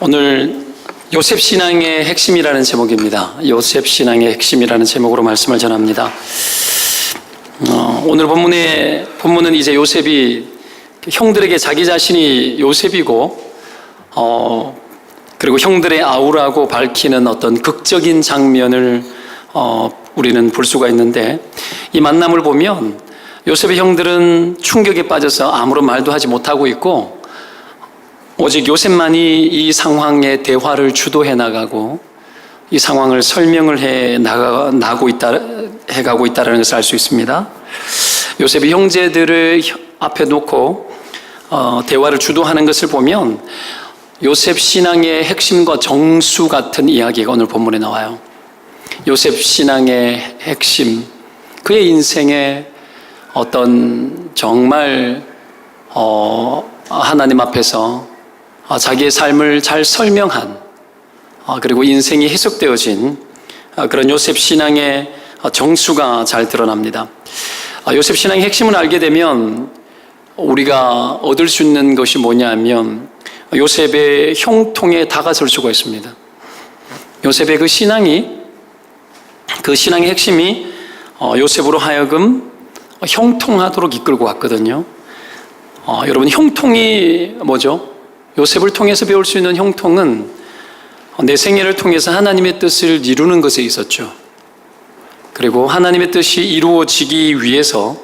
오늘 요셉 신앙의 핵심이라는 제목입니다. 요셉 신앙의 핵심이라는 제목으로 말씀을 전합니다. 오늘 본문은 이제 요셉이 형들에게 자기 자신이 요셉이고 그리고 형들의 아우라고 밝히는 어떤 극적인 장면을 우리는 볼 수가 있는데, 이 만남을 보면 요셉의 형들은 충격에 빠져서 아무런 말도 하지 못하고 있고, 오직 요셉만이 이 상황의 대화를 주도해 나가고 이 상황을 설명을 해가고 있다는 것을 알 수 있습니다. 요셉이 형제들을 앞에 놓고 대화를 주도하는 것을 보면 요셉 신앙의 핵심과 정수 같은 이야기가 오늘 본문에 나와요. 요셉 신앙의 핵심, 그의 인생의 어떤 정말 하나님 앞에서 자기의 삶을 잘 설명한, 그리고 인생이 해석되어진 그런 요셉 신앙의 정수가 잘 드러납니다. 요셉 신앙의 핵심을 알게 되면 우리가 얻을 수 있는 것이 뭐냐면 요셉의 형통에 다가설 수가 있습니다. 요셉의 그 신앙의 핵심이 요셉으로 하여금 형통하도록 이끌고 갔거든요. 여러분, 형통이 뭐죠? 요셉을 통해서 배울 수 있는 형통은 내 생애를 통해서 하나님의 뜻을 이루는 것에 있었죠. 그리고 하나님의 뜻이 이루어지기 위해서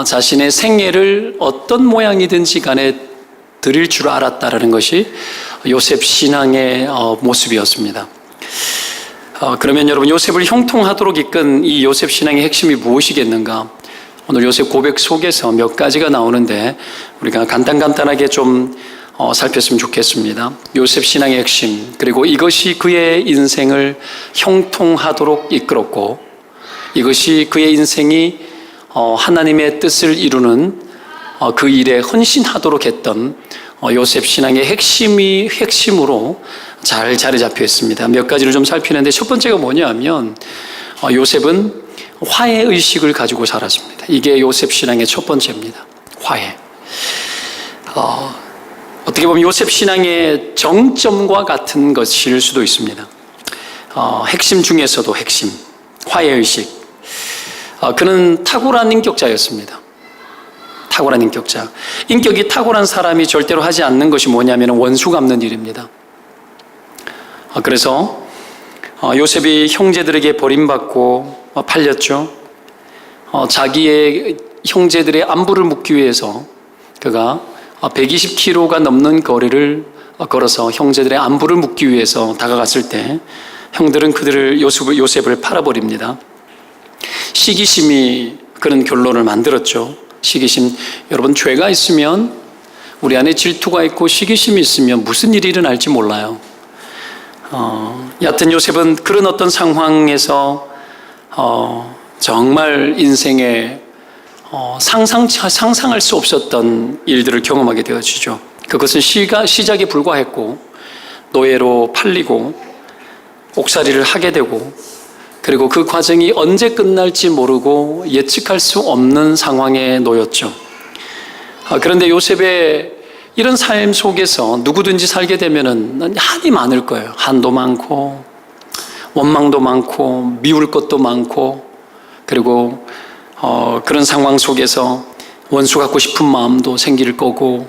자신의 생애를 어떤 모양이든지 간에 드릴 줄 알았다라는 것이 요셉 신앙의 모습이었습니다. 그러면 여러분, 요셉을 형통하도록 이끈 이 요셉 신앙의 핵심이 무엇이겠는가? 오늘 요셉 고백 속에서 몇 가지가 나오는데 우리가 간단하게 좀 살폈으면 좋겠습니다. 요셉 신앙의 핵심, 그리고 이것이 그의 인생을 형통하도록 이끌었고, 이것이 그의 인생이 하나님의 뜻을 이루는 그 일에 헌신하도록 했던 요셉 신앙의 핵심으로 잘 자리 잡혀 있습니다. 몇 가지를 좀 살피는데, 첫 번째가 뭐냐면 요셉은 화해 의식을 가지고 살았습니다. 이게 요셉 신앙의 첫 번째입니다. 화해. 어떻게 보면 요셉 신앙의 정점과 같은 것일 수도 있습니다. 핵심 중에서도 핵심, 화해의식. 그는 탁월한 인격자였습니다. 탁월한 인격자. 인격이 탁월한 사람이 절대로 하지 않는 것이 뭐냐면 원수 갚는 일입니다. 그래서 요셉이 형제들에게 버림받고 팔렸죠. 자기의 형제들의 안부를 묻기 위해서 그가 120km가 넘는 거리를 걸어서 형제들의 안부를 묻기 위해서 다가갔을 때 형들은 요셉을 팔아버립니다. 시기심이 그런 결론을 만들었죠. 시기심. 여러분, 죄가 있으면, 우리 안에 질투가 있고 시기심이 있으면 무슨 일이 일어날지 몰라요. 여하튼 요셉은 그런 어떤 상황에서 정말 인생에 상상할 수 없었던 일들을 경험하게 되어지죠. 그것은 시작에 불과했고, 노예로 팔리고 옥살이를 하게 되고, 그리고 그 과정이 언제 끝날지 모르고 예측할 수 없는 상황에 놓였죠. 그런데 요셉의 이런 삶 속에서 누구든지 살게 되면은 한이 많을 거예요. 한도 많고 원망도 많고 미울 것도 많고, 그리고 그런 상황 속에서 원수 갖고 싶은 마음도 생길 거고,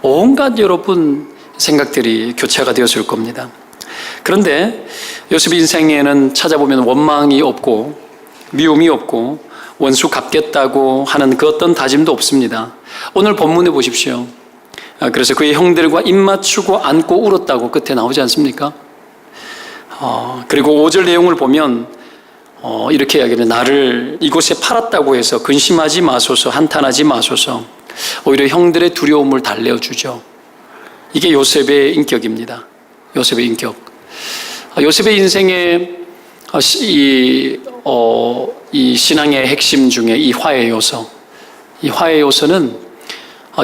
온갖 여러분 생각들이 교차가 되었을 겁니다. 그런데 요셉 인생에는 찾아보면 원망이 없고 미움이 없고 원수 갚겠다고 하는 그 어떤 다짐도 없습니다. 오늘 본문에 보십시오. 그래서 그의 형들과 입 맞추고 안고 울었다고 끝에 나오지 않습니까? 그리고 5절 내용을 보면 이렇게 이야기해요. 나를 이곳에 팔았다고 해서 근심하지 마소서, 한탄하지 마소서. 오히려 형들의 두려움을 달래어주죠. 이게 요셉의 인격입니다. 요셉의 인격. 요셉의 인생의 이 신앙의 핵심 중에 이 화해 요소. 이 화해 요소는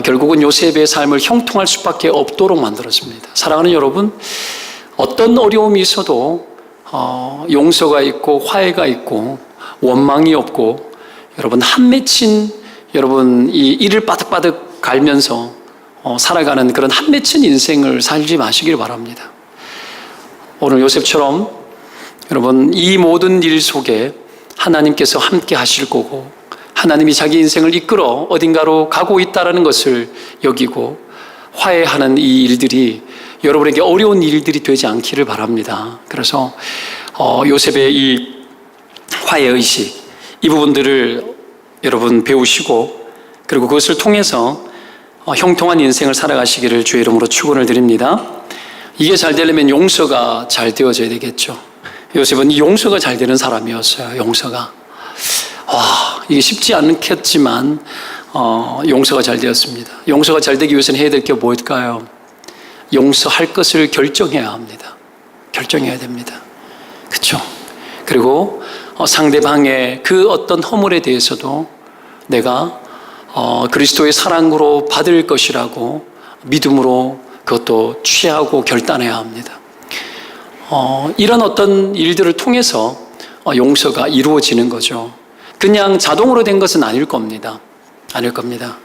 결국은 요셉의 삶을 형통할 수밖에 없도록 만들었습니다. 사랑하는 여러분, 어떤 어려움이 있어도 용서가 있고 화해가 있고 원망이 없고, 여러분 한 맺힌 여러분 이 이를 바득바득 갈면서 살아가는 그런 한 맺힌 인생을 살지 마시길 바랍니다. 오늘 요셉처럼 여러분 이 모든 일 속에 하나님께서 함께 하실 거고 하나님이 자기 인생을 이끌어 어딘가로 가고 있다는 것을 여기고 화해하는 이 일들이 여러분에게 어려운 일들이 되지 않기를 바랍니다. 그래서 요셉의 이 화해의식 이 부분들을 여러분 배우시고 그리고 그것을 통해서 형통한 인생을 살아가시기를 주의 이름으로 축원을 드립니다. 이게 잘 되려면 용서가 잘 되어져야 되겠죠. 요셉은 이 용서가 잘 되는 사람이었어요. 용서가 이게 쉽지 않겠지만 용서가 잘 되었습니다. 용서가 잘 되기 위해서는 해야 될 게 뭘까요? 용서할 것을 결정해야 합니다. 결정해야 됩니다. 그렇죠? 그리고 상대방의 그 어떤 허물에 대해서도 내가 그리스도의 사랑으로 받을 것이라고 믿음으로 그것도 취하고 결단해야 합니다. 이런 어떤 일들을 통해서 용서가 이루어지는 거죠. 그냥 자동으로 된 것은 아닐 겁니다. 아닐 겁니다.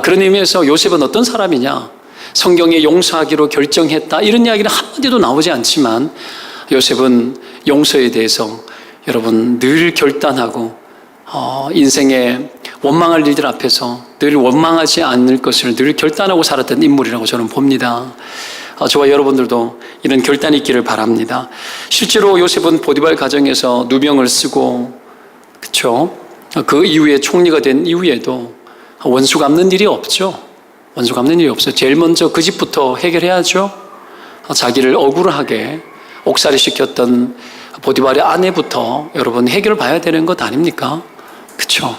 그런 의미에서 요셉은 어떤 사람이냐? 성경에 용서하기로 결정했다. 이런 이야기는 한마디도 나오지 않지만 요셉은 용서에 대해서 여러분 늘 결단하고 인생의 원망할 일들 앞에서 늘 원망하지 않을 것을 늘 결단하고 살았던 인물이라고 저는 봅니다. 저와 여러분들도 이런 결단이 있기를 바랍니다. 실제로 요셉은 보디발 가정에서 누명을 쓰고 그렇죠? 그 이후에 총리가 된 이후에도 원수 갚는 일이 없죠. 원수 갚는 일이 없어요. 제일 먼저 그 집부터 해결해야죠. 자기를 억울하게 옥살이 시켰던 보디발의 아내부터 여러분 해결을 봐야 되는 것 아닙니까? 그렇죠?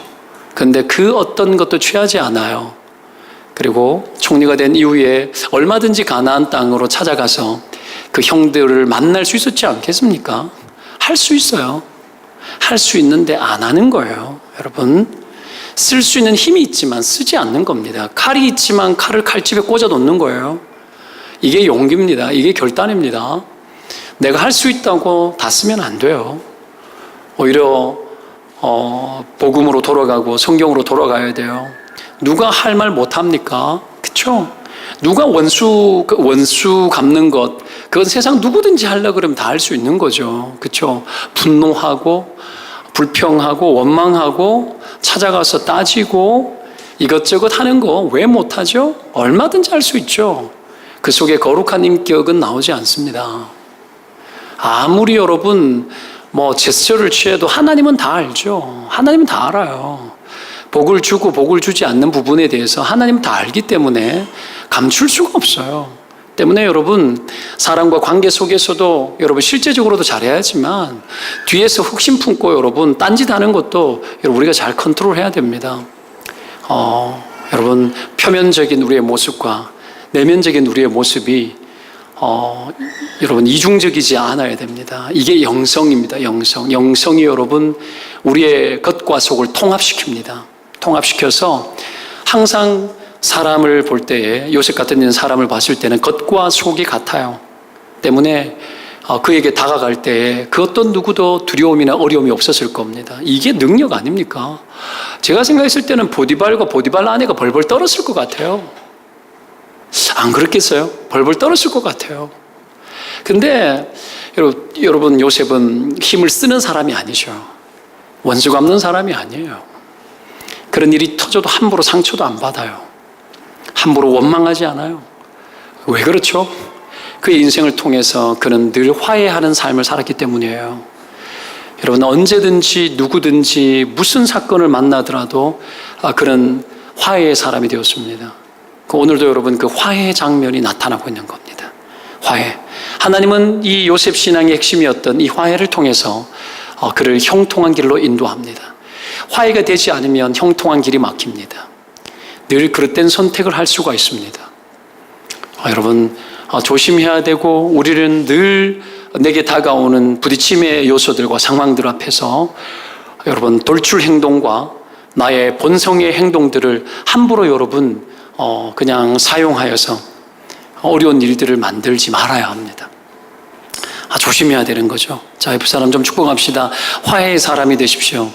근데 그 어떤 것도 취하지 않아요. 그리고 총리가 된 이후에 얼마든지 가나안 땅으로 찾아가서 그 형들을 만날 수 있었지 않겠습니까? 할 수 있어요. 할 수 있는데 안 하는 거예요. 여러분 쓸 수 있는 힘이 있지만 쓰지 않는 겁니다. 칼이 있지만 칼을 칼집에 꽂아 놓는 거예요. 이게 용기입니다. 이게 결단입니다. 내가 할 수 있다고 다 쓰면 안 돼요. 오히려 복음으로 돌아가고 성경으로 돌아가야 돼요. 누가 할 말 못합니까? 그렇죠? 누가 원수 갚는 것 그건 세상 누구든지 하려고 그러면 다 할 수 있는 거죠. 그렇죠? 분노하고 불평하고 원망하고 찾아가서 따지고 이것저것 하는 거 왜 못하죠? 얼마든지 할 수 있죠. 그 속에 거룩한 인격은 나오지 않습니다. 아무리 여러분 제스처를 취해도 하나님은 다 알죠. 하나님은 다 알아요. 복을 주고 복을 주지 않는 부분에 대해서 하나님은 다 알기 때문에 감출 수가 없어요. 때문에 여러분 사람과 관계 속에서도 여러분 실제적으로도 잘해야지만 뒤에서 흑심 품고 여러분 딴짓하는 것도 여러분 우리가 잘 컨트롤해야 됩니다. 여러분 표면적인 우리의 모습과 내면적인 우리의 모습이 여러분 이중적이지 않아야 됩니다. 이게 영성입니다. 영성이 여러분 우리의 겉과 속을 통합시킵니다. 통합시켜서 항상 사람을 볼 때에 요셉 같은 사람을 봤을 때는 겉과 속이 같아요. 때문에 그에게 다가갈 때에 그 어떤 누구도 두려움이나 어려움이 없었을 겁니다. 이게 능력 아닙니까? 제가 생각했을 때는 보디발과 보디발 아내가 벌벌 떨었을 것 같아요. 안 그렇겠어요? 벌벌 떨었을 것 같아요. 근데 여러분 요셉은 힘을 쓰는 사람이 아니죠. 원수 갚는 사람이 아니에요. 그런 일이 터져도 함부로 상처도 안 받아요. 함부로 원망하지 않아요. 왜 그렇죠? 그의 인생을 통해서 그는 늘 화해하는 삶을 살았기 때문이에요. 여러분 언제든지 누구든지 무슨 사건을 만나더라도 그는 화해의 사람이 되었습니다. 오늘도 여러분 그 화해 장면이 나타나고 있는 겁니다. 화해. 하나님은 이 요셉 신앙의 핵심이었던 이 화해를 통해서 그를 형통한 길로 인도합니다. 화해가 되지 않으면 형통한 길이 막힙니다. 늘 그릇된 선택을 할 수가 있습니다. 여러분 조심해야 되고 우리는 늘 내게 다가오는 부딪힘의 요소들과 상황들 앞에서 여러분 돌출 행동과 나의 본성의 행동들을 함부로 여러분 그냥 사용하여서 어려운 일들을 만들지 말아야 합니다. 조심해야 되는 거죠. 자, 옆 사람 좀 축복합시다. 화해의 사람이 되십시오.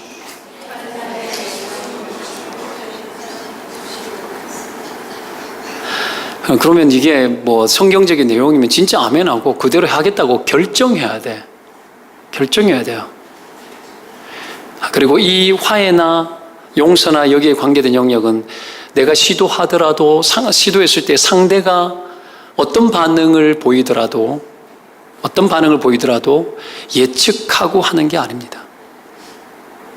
그러면 이게 뭐 성경적인 내용이면 진짜 아멘하고 그대로 하겠다고 결정해야 돼. 결정해야 돼요. 그리고 이 화해나 용서나 여기에 관계된 영역은 내가 시도하더라도, 시도했을 때 상대가 어떤 반응을 보이더라도 예측하고 하는 게 아닙니다.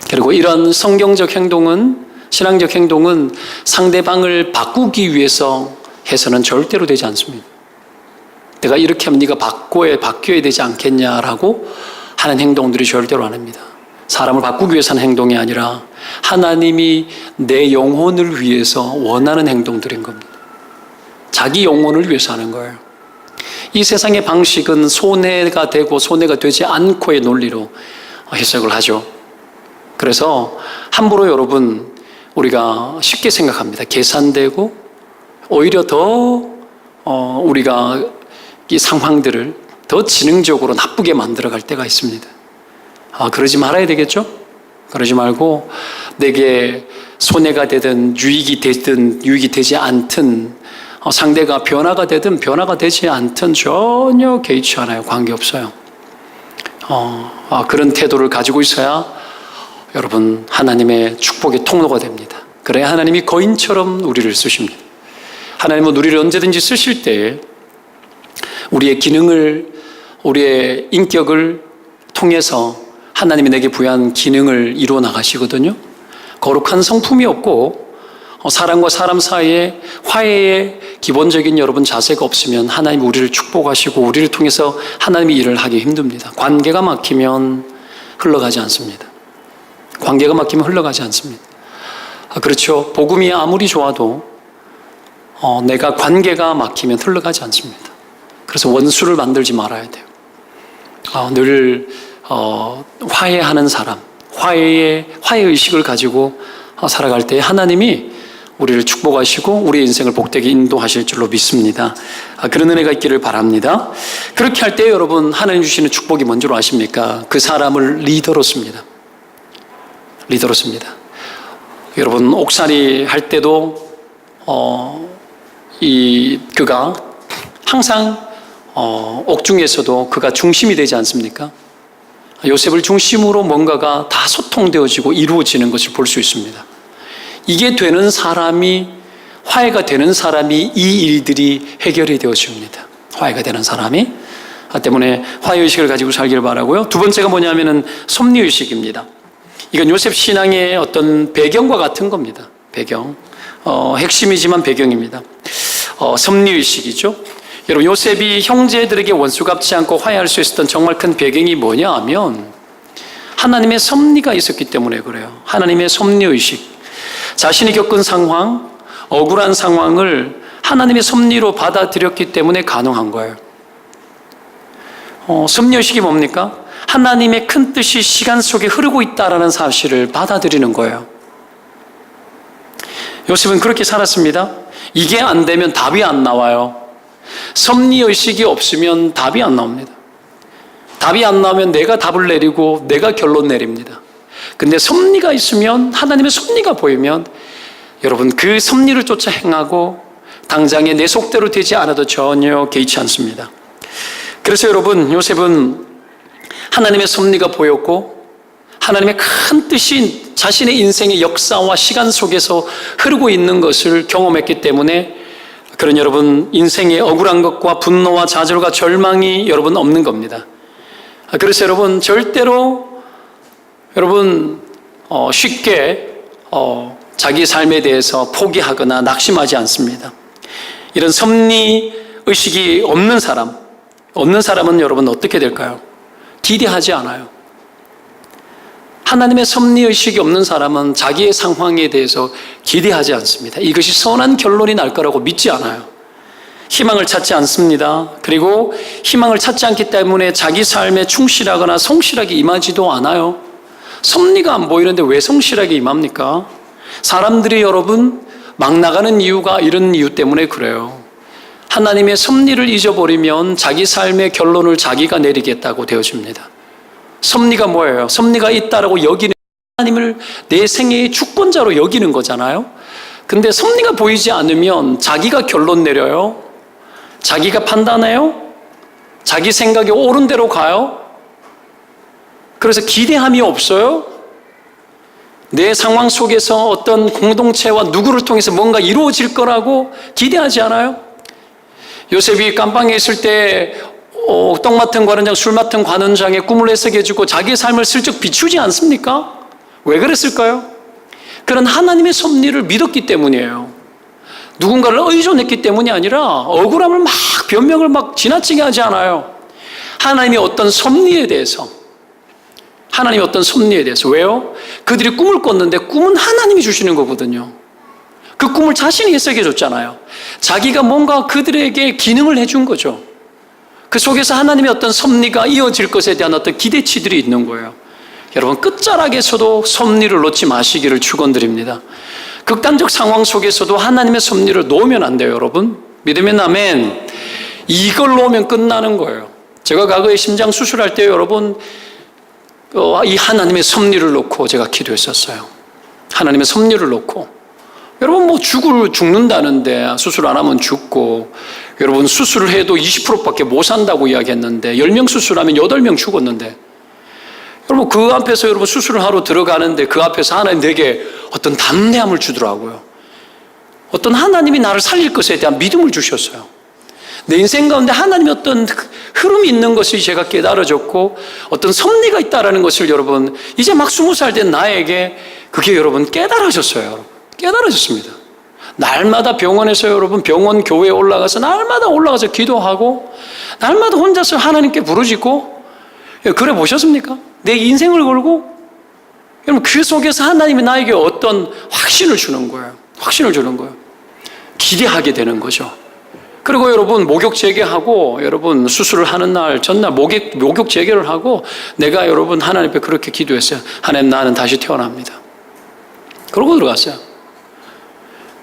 그리고 이런 성경적 행동은, 신앙적 행동은 상대방을 바꾸기 위해서 해서는 절대로 되지 않습니다. 내가 이렇게 하면 네가 바뀌어야 되지 않겠냐라고 하는 행동들이 절대로 아닙니다. 사람을 바꾸기 위해서 하는 행동이 아니라 하나님이 내 영혼을 위해서 원하는 행동들인 겁니다. 자기 영혼을 위해서 하는 거예요. 이 세상의 방식은 손해가 되고 손해가 되지 않고의 논리로 해석을 하죠. 그래서 함부로 여러분 우리가 쉽게 생각합니다. 계산되고 오히려 더 우리가 이 상황들을 더 지능적으로 나쁘게 만들어갈 때가 있습니다. 그러지 말아야 되겠죠? 그러지 말고 내게 손해가 되든 유익이 되지 않든 상대가 변화가 되든 변화가 되지 않든 전혀 개의치 않아요. 관계없어요. 그런 태도를 가지고 있어야 여러분 하나님의 축복의 통로가 됩니다. 그래야 하나님이 거인처럼 우리를 쓰십니다. 하나님은 우리를 언제든지 쓰실 때 우리의 기능을, 우리의 인격을 통해서 하나님이 내게 부여한 기능을 이루어 나가시거든요. 거룩한 성품이 없고 사람과 사람 사이에 화해의 기본적인 여러분 자세가 없으면 하나님 우리를 축복하시고 우리를 통해서 하나님이 일을 하기 힘듭니다. 관계가 막히면 흘러가지 않습니다. 관계가 막히면 흘러가지 않습니다. 그렇죠. 복음이 아무리 좋아도 내가 관계가 막히면 흘러가지 않습니다. 그래서 원수를 만들지 말아야 돼요. 늘 화해하는 사람, 화해의식을 가지고 살아갈 때 하나님이 우리를 축복하시고 우리의 인생을 복되게 인도하실 줄로 믿습니다. 그런 은혜가 있기를 바랍니다. 그렇게 할 때 여러분 하나님 주시는 축복이 뭔지로 아십니까? 그 사람을 리더로 씁니다. 리더로 씁니다. 여러분 옥살이 할 때도 그가 항상 옥중에서도 그가 중심이 되지 않습니까? 요셉을 중심으로 뭔가가 다 소통되어지고 이루어지는 것을 볼 수 있습니다. 이게 되는 사람이, 화해가 되는 사람이 이 일들이 해결이 되어집니다. 화해가 되는 사람이. 때문에 화해의식을 가지고 살기를 바라고요. 두 번째가 뭐냐면은 섭리의식입니다. 이건 요셉 신앙의 어떤 배경과 같은 겁니다. 배경. 핵심이지만 배경입니다. 섭리의식이죠. 여러분 요셉이 형제들에게 원수 갚지 않고 화해할 수 있었던 정말 큰 배경이 뭐냐 하면 하나님의 섭리가 있었기 때문에 그래요. 하나님의 섭리의식. 자신이 겪은 상황, 억울한 상황을 하나님의 섭리로 받아들였기 때문에 가능한 거예요. 섭리의식이 뭡니까? 하나님의 큰 뜻이 시간 속에 흐르고 있다라는 사실을 받아들이는 거예요. 요셉은 그렇게 살았습니다. 이게 안 되면 답이 안 나와요. 섭리의식이 없으면 답이 안 나옵니다. 답이 안 나오면 내가 답을 내리고 내가 결론 내립니다. 근데 섭리가 있으면, 하나님의 섭리가 보이면 여러분 그 섭리를 쫓아 행하고 당장에 내 속대로 되지 않아도 전혀 개의치 않습니다. 그래서 여러분 요셉은 하나님의 섭리가 보였고 하나님의 큰 뜻이 자신의 인생의 역사와 시간 속에서 흐르고 있는 것을 경험했기 때문에 그런 여러분 인생의 억울한 것과 분노와 좌절과 절망이 여러분 없는 겁니다. 그래서 여러분 절대로 여러분 쉽게 자기 삶에 대해서 포기하거나 낙심하지 않습니다. 이런 섭리의식이 없는 사람은 여러분 어떻게 될까요? 기대하지 않아요. 하나님의 섭리의식이 없는 사람은 자기의 상황에 대해서 기대하지 않습니다. 이것이 선한 결론이 날 거라고 믿지 않아요. 희망을 찾지 않습니다. 그리고 희망을 찾지 않기 때문에 자기 삶에 충실하거나 성실하게 임하지도 않아요. 섭리가 안 보이는데 왜 성실하게 임합니까? 사람들이 여러분 막 나가는 이유가 이런 이유 때문에 그래요. 하나님의 섭리를 잊어버리면 자기 삶의 결론을 자기가 내리겠다고 되어집니다. 섭리가 뭐예요? 섭리가 있다라고 여기는 하나님을 내 생애의 주권자로 여기는 거잖아요. 근데 섭리가 보이지 않으면 자기가 결론 내려요. 자기가 판단해요. 자기 생각이 옳은 대로 가요. 그래서 기대함이 없어요. 내 상황 속에서 어떤 공동체와 누구를 통해서 뭔가 이루어질 거라고 기대하지 않아요? 요셉이 감방에 있을 때 떡 맡은 관원장, 술 맡은 관원장의 꿈을 해석해주고 자기의 삶을 슬쩍 비추지 않습니까? 왜 그랬을까요? 그런 하나님의 섭리를 믿었기 때문이에요. 누군가를 의존했기 때문이 아니라 억울함을 막 변명을 막 지나치게 하지 않아요. 하나님의 어떤 섭리에 대해서 왜요? 그들이 꿈을 꿨는데 꿈은 하나님이 주시는 거거든요. 그 꿈을 자신이 해석해 줬잖아요. 자기가 뭔가 그들에게 기능을 해준 거죠. 그 속에서 하나님의 어떤 섭리가 이어질 것에 대한 어떤 기대치들이 있는 거예요. 여러분, 끝자락에서도 섭리를 놓지 마시기를 축원드립니다. 극단적 상황 속에서도 하나님의 섭리를 놓으면 안 돼요, 여러분. 믿으면 아멘. 이걸 놓으면 끝나는 거예요. 제가 과거에 심장 수술할 때 여러분, 이 하나님의 섭리를 놓고 제가 기도했었어요. 하나님의 섭리를 놓고. 여러분, 죽는다는데 수술 안 하면 죽고, 여러분 수술을 해도 20%밖에 못 산다고 이야기했는데 10명 수술하면 8명 죽었는데, 여러분 그 앞에서 여러분 수술을 하러 들어가는데 그 앞에서 하나님 내게 어떤 담대함을 주더라고요. 어떤 하나님이 나를 살릴 것에 대한 믿음을 주셨어요. 내 인생 가운데 하나님의 어떤 흐름이 있는 것을 제가 깨달아졌고, 어떤 섭리가 있다는 것을 여러분 이제 막 20살 된 나에게 그게 여러분 깨달아졌어요. 깨달아졌습니다. 날마다 병원에서 여러분 병원 교회에 올라가서 날마다 올라가서 기도하고 날마다 혼자서 하나님께 부르짖고, 그래 보셨습니까? 내 인생을 걸고. 여러분 그 속에서 하나님이 나에게 어떤 확신을 주는 거예요. 확신을 주는 거예요. 기대하게 되는 거죠. 그리고 여러분 목욕 재개하고, 여러분 수술을 하는 날 전날 목욕 재개를 하고 내가 여러분 하나님 앞에 그렇게 기도했어요. 하나님, 나는 다시 태어납니다. 그러고 들어갔어요.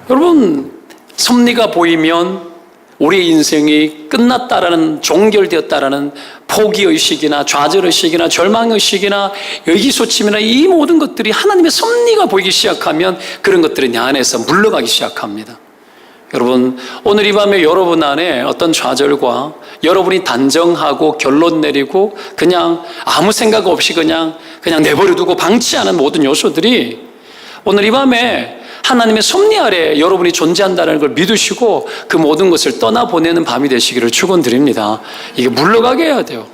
여러분, 섭리가 보이면 우리의 인생이 끝났다라는, 종결되었다라는 포기의식이나 좌절의식이나 절망의식이나 의기소침이나 이 모든 것들이 하나님의 섭리가 보이기 시작하면 그런 것들이 내 안에서 물러가기 시작합니다. 여러분, 오늘 이 밤에 여러분 안에 어떤 좌절과 여러분이 단정하고 결론 내리고 그냥 아무 생각 없이 그냥 내버려두고 방치하는 모든 요소들이 오늘 이 밤에 하나님의 섭리 아래 여러분이 존재한다는 걸 믿으시고 그 모든 것을 떠나보내는 밤이 되시기를 축원드립니다. 이게 물러가게 해야 돼요.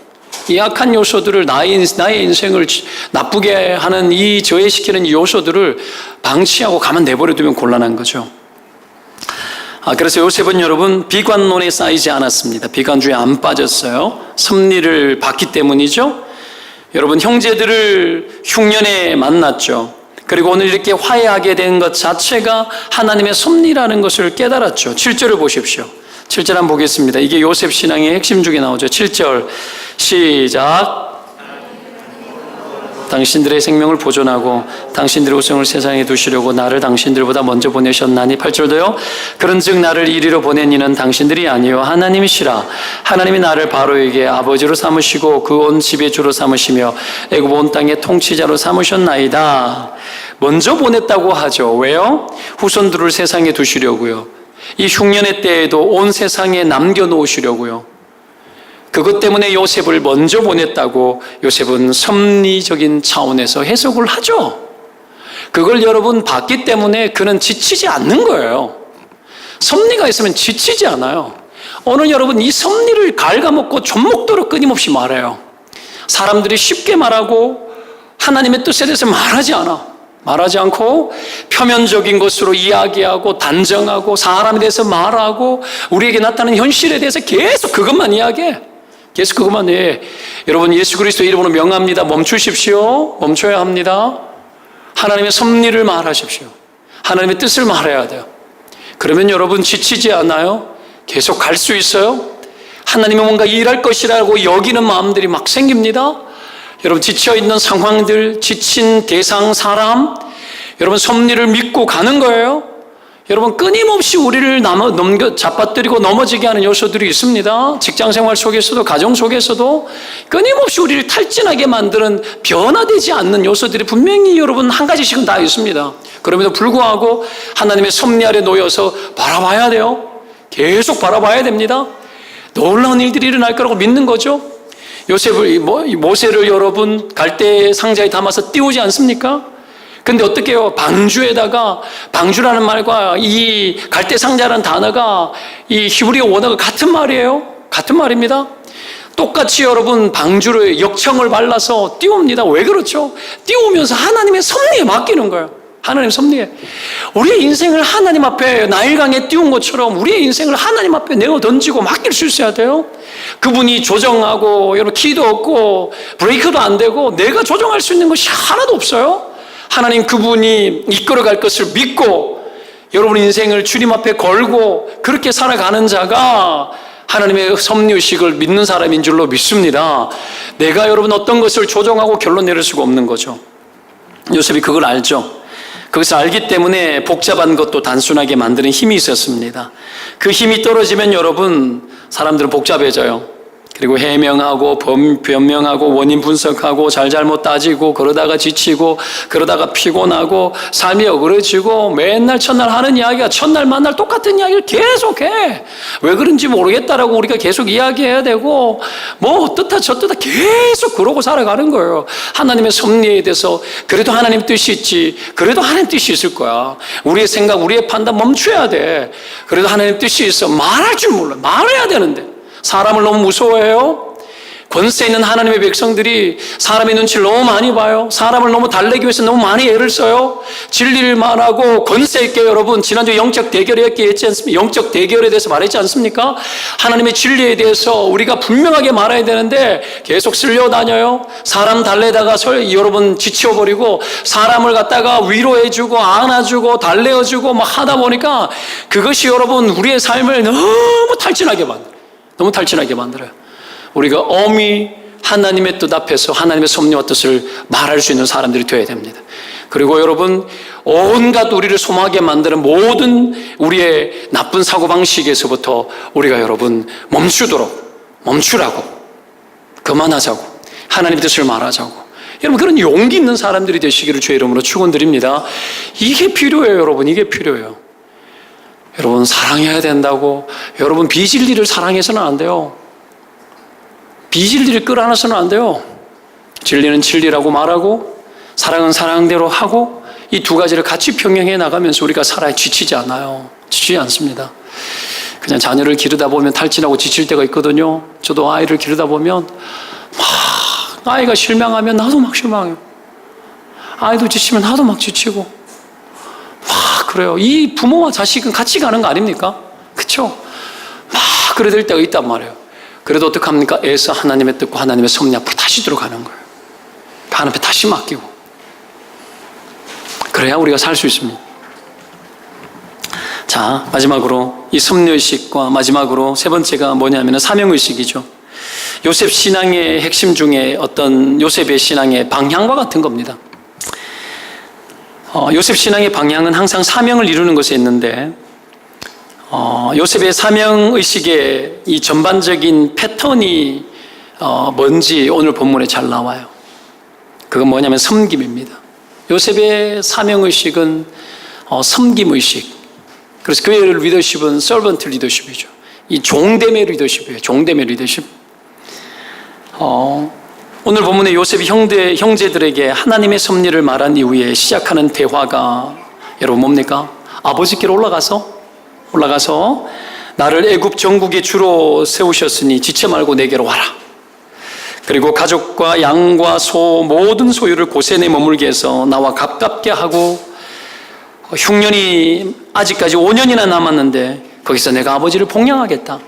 이 악한 요소들을, 나의 인생을 나쁘게 하는, 이 저해시키는 이 요소들을 방치하고 가만 내버려두면 곤란한 거죠. 그래서 요셉은 여러분 비관론에 쌓이지 않았습니다. 비관주의에 안 빠졌어요. 섭리를 봤기 때문이죠. 여러분, 형제들을 흉년에 만났죠. 그리고 오늘 이렇게 화해하게 된 것 자체가 하나님의 섭리라는 것을 깨달았죠. 7절을 보십시오. 7절 한번 보겠습니다. 이게 요셉 신앙의 핵심 중에 나오죠. 7절 시작. 당신들의 생명을 보존하고 당신들의 우성을 세상에 두시려고 나를 당신들보다 먼저 보내셨나니. 8절도요. 그런즉 나를 이리로 보낸 이는 당신들이 아니요 하나님이시라. 하나님이 나를 바로에게 아버지로 삼으시고 그 온 집의 주로 삼으시며 애굽 온 땅의 통치자로 삼으셨나이다. 먼저 보냈다고 하죠. 왜요? 후손들을 세상에 두시려고요. 이 흉년의 때에도 온 세상에 남겨놓으시려고요. 그것 때문에 요셉을 먼저 보냈다고 요셉은 섭리적인 차원에서 해석을 하죠. 그걸 여러분 봤기 때문에 그는 지치지 않는 거예요. 섭리가 있으면 지치지 않아요. 오늘 여러분 이 섭리를 갉아먹고 젖먹도록 끊임없이 말해요. 사람들이 쉽게 말하고 하나님의 뜻에 대해서 말하지 않고 표면적인 것으로 이야기하고 단정하고 사람에 대해서 말하고 우리에게 나타나는 현실에 대해서 계속 그것만 이야기해. 계속 그것만 해. 여러분, 예수 그리스도 이름으로 명합니다. 멈추십시오. 멈춰야 합니다. 하나님의 섭리를 말하십시오. 하나님의 뜻을 말해야 돼요. 그러면 여러분 지치지 않아요? 계속 갈 수 있어요? 하나님이 뭔가 일할 것이라고 여기는 마음들이 막 생깁니다. 여러분, 지쳐있는 상황들, 지친 대상, 사람, 여러분 섭리를 믿고 가는 거예요. 여러분, 끊임없이 우리를 잡아뜨리고 넘어지게 하는 요소들이 있습니다. 직장생활 속에서도, 가정 속에서도 끊임없이 우리를 탈진하게 만드는, 변화되지 않는 요소들이 분명히 여러분 한 가지씩은 다 있습니다. 그럼에도 불구하고 하나님의 섭리 아래 놓여서 바라봐야 돼요. 계속 바라봐야 됩니다. 놀라운 일들이 일어날 거라고 믿는 거죠. 모세를 여러분 갈대 상자에 담아서 띄우지 않습니까? 근데 어떻게 해요? 방주라는 말과 이 갈대 상자라는 단어가 이 히브리어 원어가 같은 말이에요. 같은 말입니다. 똑같이 여러분 방주를 역청을 발라서 띄웁니다. 왜 그렇죠? 띄우면서 하나님의 섭리에 맡기는 거예요. 하나님 섭리에. 우리의 인생을 하나님 앞에 나일강에 띄운 것처럼 우리의 인생을 하나님 앞에 내어 던지고 맡길 수 있어야 돼요. 그분이 조정하고 여러분 키도 없고 브레이크도 안 되고 내가 조정할 수 있는 것이 하나도 없어요. 하나님 그분이 이끌어갈 것을 믿고 여러분 인생을 주님 앞에 걸고 그렇게 살아가는 자가 하나님의 섭리의식을 믿는 사람인 줄로 믿습니다. 내가 여러분 어떤 것을 조정하고 결론 내릴 수가 없는 거죠. 요셉이 그걸 알죠. 그것을 알기 때문에 복잡한 것도 단순하게 만드는 힘이 있었습니다. 그 힘이 떨어지면 여러분 사람들은 복잡해져요. 그리고 해명하고 변명하고 원인 분석하고 잘잘못 따지고 그러다가 지치고 그러다가 피곤하고 삶이 어그러지고 맨날 첫날 하는 이야기가 첫날 만날 똑같은 이야기를 계속해. 왜 그런지 모르겠다라고 우리가 계속 이야기해야 되고 뭐 어떻다 저떻다 계속 그러고 살아가는 거예요. 하나님의 섭리에 대해서 그래도 하나님 뜻이 있지. 그래도 하나님 뜻이 있을 거야. 우리의 생각 우리의 판단 멈춰야 돼. 그래도 하나님 뜻이 있어. 말할 줄 몰라. 말해야 되는데 사람을 너무 무서워해요. 권세 있는 하나님의 백성들이 사람의 눈치를 너무 많이 봐요. 사람을 너무 달래기 위해서 너무 많이 애를 써요. 진리를 말하고 권세 있게 여러분 지난주 영적 대결에 했지 않습니까? 영적 대결에 대해서 말했지 않습니까? 하나님의 진리에 대해서 우리가 분명하게 말해야 되는데 계속 쓸려다녀요. 사람 달래다가 여러분 지쳐버리고 사람을 갖다가 위로해주고 안아주고 달래어주고 막 하다 보니까 그것이 여러분 우리의 삶을 너무 탈진하게 만들어요. 우리가 엄히 하나님의 뜻 앞에서 하나님의 섭리와 뜻을 말할 수 있는 사람들이 되어야 됩니다. 그리고 여러분 온갖 우리를 소망하게 만드는 모든 우리의 나쁜 사고방식에서부터 우리가 여러분 멈추라고 그만하자고 하나님의 뜻을 말하자고 여러분 그런 용기 있는 사람들이 되시기를 주의 이름으로 축원드립니다. 이게 필요해요. 여러분 이게 필요해요. 여러분 사랑해야 된다고 여러분 비진리를 사랑해서는 안 돼요. 비진리를 끌어안아서는 안 돼요. 진리는 진리라고 말하고 사랑은 사랑대로 하고 이 두 가지를 같이 병행해 나가면서 우리가 살아야 지치지 않아요. 지치지 않습니다. 그냥 자녀를 기르다 보면 탈진하고 지칠 때가 있거든요. 저도 아이를 기르다 보면 막 아이가 실망하면 나도 막 실망해요. 아이도 지치면 나도 막 지치고 막 그래요. 이 부모와 자식은 같이 가는 거 아닙니까? 그렇죠? 막 그래 될 때가 있단 말이에요. 그래도 어떡합니까? 애써 하나님의 뜻과 하나님의 섭리 앞으로 다시 들어가는 거예요. 하나님 앞에 다시 맡기고 그래야 우리가 살 수 있습니다. 자, 마지막으로 이 섭리의식과 마지막으로 세 번째가 뭐냐면 사명의식이죠. 요셉 신앙의 핵심 중에 어떤 요셉의 신앙의 방향과 같은 겁니다. 요셉 신앙의 방향은 항상 사명을 이루는 것에 있는데 요셉의 사명의식의 이 전반적인 패턴이 뭔지 오늘 본문에 잘 나와요. 그건 뭐냐면 섬김입니다. 요셉의 사명의식은 섬김의식. 그래서 그의 리더십은 서번트 리더십이죠. 이 종됨의 리더십이에요. 종됨의 리더십. 오늘 본문의 요셉이 형제들에게 하나님의 섭리를 말한 이후에 시작하는 대화가 여러분 뭡니까? 아버지께로 올라가서 나를 애굽 전국의 주로 세우셨으니 지체 말고 내게로 와라. 그리고 가족과 양과 소 모든 소유를 고센에 머물게 해서 나와 가깝게 하고 흉년이 아직까지 5년이나 남았는데 거기서 내가 아버지를 복양하겠다.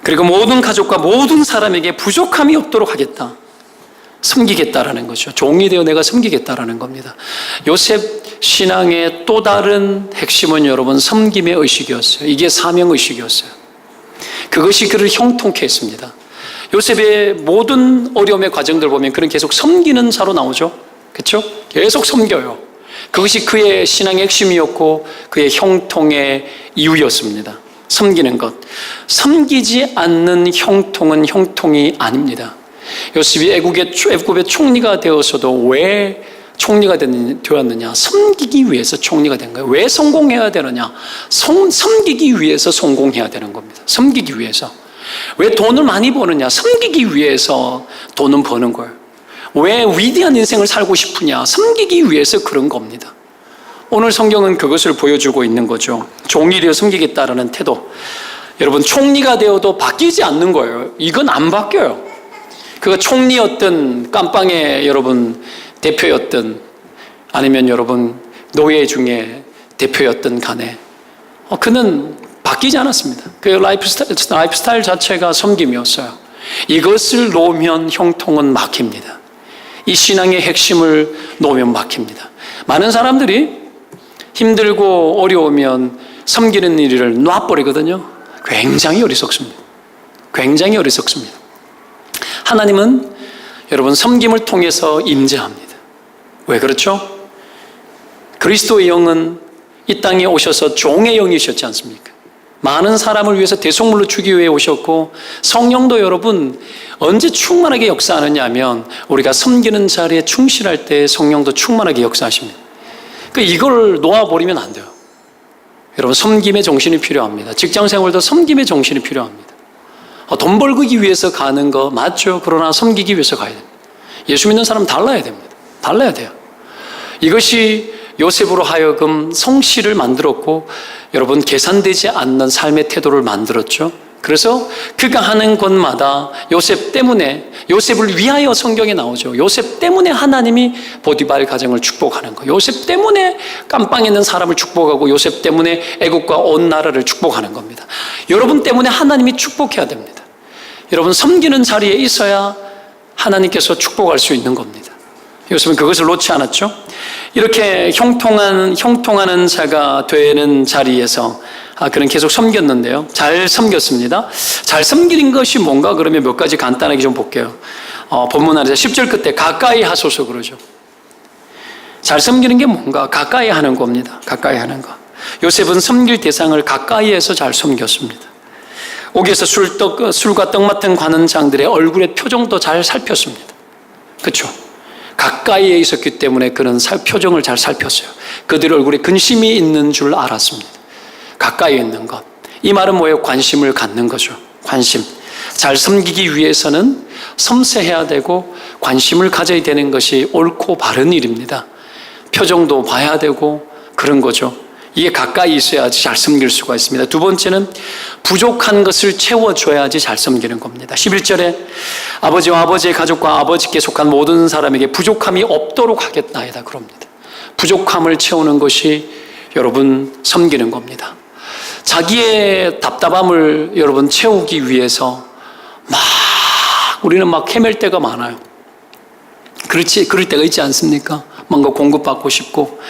그리고 모든 가족과 모든 사람에게 부족함이 없도록 하겠다. 섬기겠다라는 거죠. 종이 되어 내가 섬기겠다라는 겁니다. 요셉 신앙의 또 다른 핵심은 여러분 섬김의 의식이었어요. 이게 사명의식이었어요. 그것이 그를 형통케 했습니다. 요셉의 모든 어려움의 과정들 보면 그는 계속 섬기는 자로 나오죠. 그렇죠? 계속 섬겨요. 그것이 그의 신앙의 핵심이었고 그의 형통의 이유였습니다. 섬기는 것. 섬기지 않는 형통은 형통이 아닙니다. 요셉이 애굽의 총리가 되어서도 왜 총리가 되었느냐? 섬기기 위해서 총리가 된 거예요. 왜 성공해야 되느냐? 섬기기 위해서 성공해야 되는 겁니다. 섬기기 위해서. 왜 돈을 많이 버느냐? 섬기기 위해서 돈은 버는 거예요. 왜 위대한 인생을 살고 싶으냐? 섬기기 위해서 그런 겁니다. 오늘 성경은 그것을 보여주고 있는 거죠. 종이 되어 섬기겠다라는 태도. 여러분, 총리가 되어도 바뀌지 않는 거예요. 이건 안 바뀌어요. 그가 총리였든 깜빵의 여러분 대표였든 아니면 여러분 노예 중에 대표였든 간에 그는 바뀌지 않았습니다. 그 라이프스타일 자체가 섬김이었어요. 이것을 놓으면 형통은 막힙니다. 이 신앙의 핵심을 놓으면 막힙니다. 많은 사람들이 힘들고 어려우면 섬기는 일을 놔버리거든요. 굉장히 어리석습니다. 굉장히 어리석습니다. 하나님은 여러분 섬김을 통해서 임재합니다. 왜 그렇죠? 그리스도의 영은 이 땅에 오셔서 종의 영이셨지 않습니까? 많은 사람을 위해서 대속물로 주기 위해 오셨고 성령도 여러분 언제 충만하게 역사하느냐 하면 우리가 섬기는 자리에 충실할 때 성령도 충만하게 역사하십니다. 이걸 놓아버리면 안 돼요. 여러분 섬김의 정신이 필요합니다. 직장생활도 섬김의 정신이 필요합니다. 돈 벌기 위해서 가는 거 맞죠? 그러나 섬기기 위해서 가야 됩니다. 예수 믿는 사람은 달라야 됩니다. 달라야 돼요. 이것이 요셉으로 하여금 성실을 만들었고 여러분 계산되지 않는 삶의 태도를 만들었죠. 그래서 그가 하는 것마다 요셉 때문에, 요셉을 위하여 성경에 나오죠. 요셉 때문에 하나님이 보디발 가정을 축복하는 거, 요셉 때문에 깜빵에 있는 사람을 축복하고 요셉 때문에 애국과 온 나라를 축복하는 겁니다. 여러분 때문에 하나님이 축복해야 됩니다. 여러분 섬기는 자리에 있어야 하나님께서 축복할 수 있는 겁니다. 요셉은 그것을 놓지 않았죠. 이렇게 형통하는 자가 되는 자리에서 그는 계속 섬겼는데요. 잘 섬겼습니다. 잘 섬기는 것이 뭔가 그러면 몇 가지 간단하게 좀 볼게요. 본문 안에서 10절 끝에 가까이 하소서 그러죠. 잘 섬기는 게 뭔가? 가까이 하는 겁니다. 가까이 하는 거. 요셉은 섬길 대상을 가까이에서 잘 섬겼습니다. 옥에서 술과 떡 맡은 관원장들의 얼굴의 표정도 잘 살폈습니다. 그렇죠? 가까이에 있었기 때문에 그는 표정을 잘 살폈어요. 그들의 얼굴에 근심이 있는 줄 알았습니다. 가까이 있는 것. 이 말은 뭐예요? 관심을 갖는 거죠. 관심. 잘 섬기기 위해서는 섬세해야 되고 관심을 가져야 되는 것이 옳고 바른 일입니다. 표정도 봐야 되고 그런 거죠. 이게 가까이 있어야지 잘 섬길 수가 있습니다. 두 번째는 부족한 것을 채워줘야지 잘 섬기는 겁니다. 11절에 아버지와 아버지의 가족과 아버지께 속한 모든 사람에게 부족함이 없도록 하겠나이다 그럽니다. 부족함을 채우는 것이 여러분 섬기는 겁니다. 자기의 답답함을 여러분 채우기 위해서 우리는 헤맬 때가 많아요. 그럴 때가 있지 않습니까? 뭔가 공급받고 싶고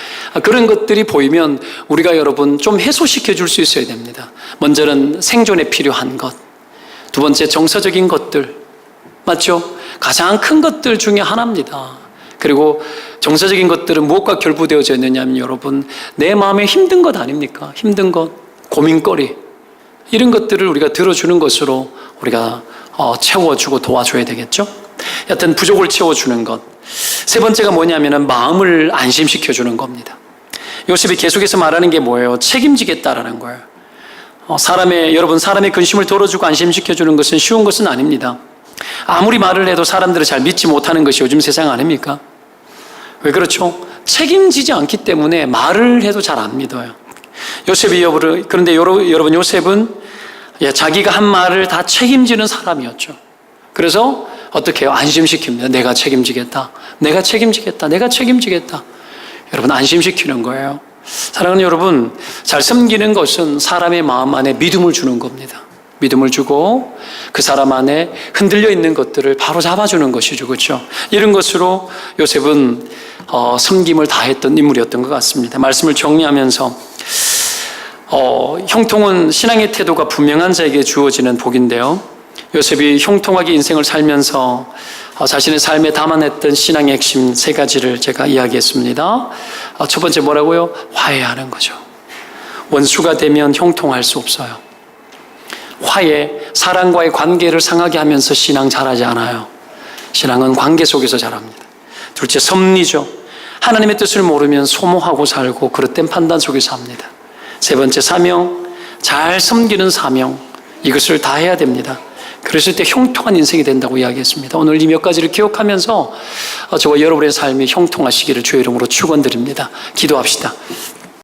그런 것들이 보이면 우리가 여러분 좀 해소시켜 줄 수 있어야 됩니다. 먼저는 생존에 필요한 것, 두 번째 정서적인 것들, 맞죠? 가장 큰 것들 중에 하나입니다. 그리고 정서적인 것들은 무엇과 결부되어져 있느냐면 여러분 내 마음에 힘든 것 아닙니까? 힘든 것, 고민거리 이런 것들을 우리가 들어주는 것으로 우리가 채워주고 도와줘야 되겠죠? 여하튼 부족을 채워주는 것. 세 번째가 뭐냐면 마음을 안심시켜주는 겁니다. 요셉이 계속해서 말하는 게 뭐예요? 책임지겠다라는 거예요. 사람의 근심을 덜어주고 안심시켜주는 것은 쉬운 것은 아닙니다. 아무리 말을 해도 사람들을 잘 믿지 못하는 것이 요즘 세상 아닙니까? 왜 그렇죠? 책임지지 않기 때문에 말을 해도 잘 안 믿어요. 그런데 여러분 요셉은 자기가 한 말을 다 책임지는 사람이었죠. 그래서 어떻게 해요? 안심시킵니다. 내가 책임지겠다. 내가 책임지겠다. 내가 책임지겠다. 여러분 안심시키는 거예요. 사랑하는 여러분, 잘 섬기는 것은 사람의 마음 안에 믿음을 주는 겁니다. 믿음을 주고 그 사람 안에 흔들려 있는 것들을 바로 잡아주는 것이죠. 그렇죠? 이런 것으로 요셉은 섬김을 다했던 인물이었던 것 같습니다. 말씀을 정리하면서 형통은 신앙의 태도가 분명한 자에게 주어지는 복인데요. 요셉이 형통하게 인생을 살면서 자신의 삶에 담아냈던 신앙의 핵심 3가지를 제가 이야기했습니다. 첫 번째 뭐라고요? 화해하는 거죠. 원수가 되면 형통할 수 없어요. 화해, 사람과의 관계를 상하게 하면서 신앙 잘하지 않아요. 신앙은 관계 속에서 자랍니다. 둘째, 섭리죠. 하나님의 뜻을 모르면 소모하고 살고 그릇된 판단 속에서 합니다. 세 번째, 사명, 잘 섬기는 사명, 이것을 다 해야 됩니다. 그랬을 때 형통한 인생이 된다고 이야기했습니다. 오늘 이 몇 가지를 기억하면서 저와 여러분의 삶이 형통하시기를 주의 이름으로 축원드립니다. 기도합시다.